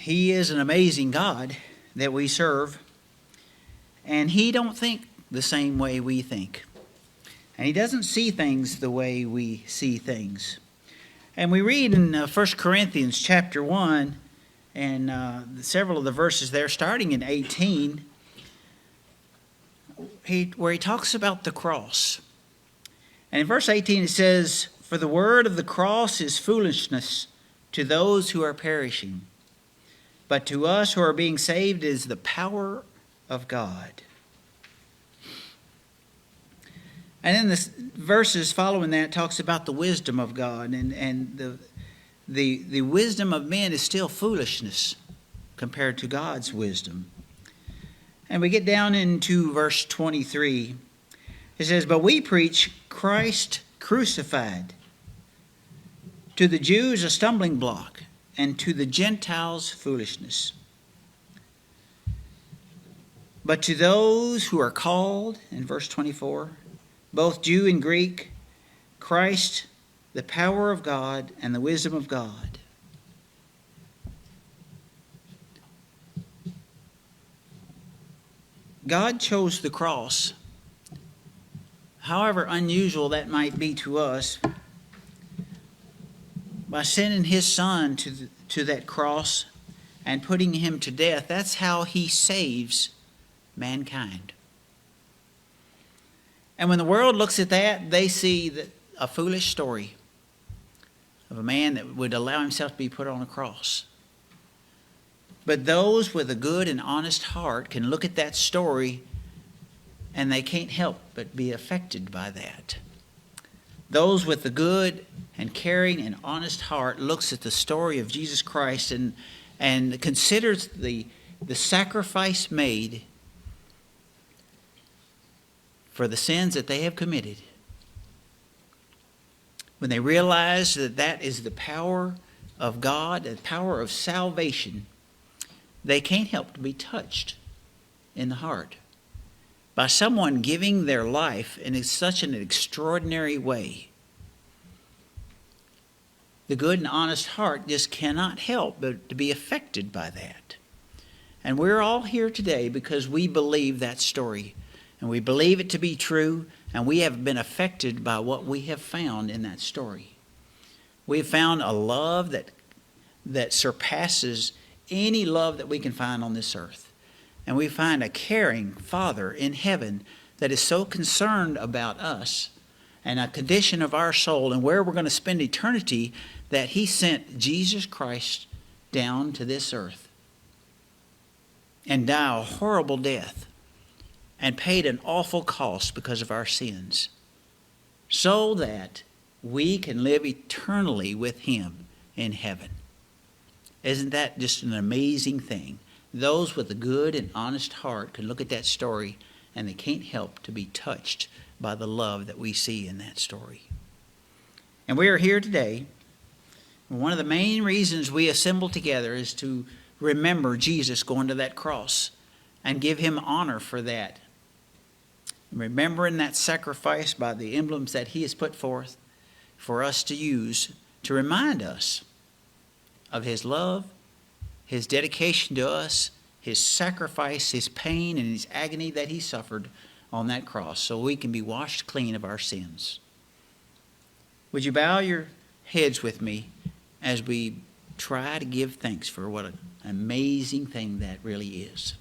He is an amazing God that we serve, and He don't think the same way we think. And He doesn't see things the way we see things. And we read in 1 Corinthians chapter 1, and several of the verses there, starting in 18, where he talks about the cross. And in verse 18 it says, "For the word of the cross is foolishness to those who are perishing, but to us who are being saved is the power of God." And then the verses following that talks about the wisdom of God, and the wisdom of men is still foolishness compared to God's wisdom. And we get down into verse 23. It says, "But we preach Christ crucified, to the Jews a stumbling block, and to the Gentiles foolishness. But to those who are called," in verse 24, "both Jew and Greek, Christ, the power of God and the wisdom of God." God chose the cross, however unusual that might be to us, by sending His Son to that cross and putting Him to death. That's how He saves mankind. And when the world looks at that, they see a foolish story of a man that would allow himself to be put on a cross. But those with a good and honest heart can look at that story and they can't help but be affected by that. Those with a good and caring and honest heart looks at the story of Jesus Christ and considers the sacrifice made for the sins that they have committed. When they realize that that is the power of God, the power of salvation, they can't help to be touched in the heart by someone giving their life in such an extraordinary way. The good and honest heart just cannot help but to be affected by that. And we're all here today because we believe that story, and we believe it to be true, and we have been affected by what we have found in that story. We have found a love that surpasses any love that we can find on this earth. And we find a caring Father in heaven that is so concerned about us and a condition of our soul and where we're going to spend eternity, that He sent Jesus Christ down to this earth and die a horrible death and paid an awful cost because of our sins, so that we can live eternally with Him in heaven. Isn't that just an amazing thing? Those with a good and honest heart can look at that story and they can't help to be touched by the love that we see in that story. And we are here today. One of the main reasons we assemble together is to remember Jesus going to that cross and give Him honor for that. Remembering that sacrifice by the emblems that He has put forth for us to use to remind us of His love, His dedication to us, His sacrifice, His pain, and His agony that He suffered on that cross so we can be washed clean of our sins. Would you bow your heads with me as we try to give thanks for what an amazing thing that really is?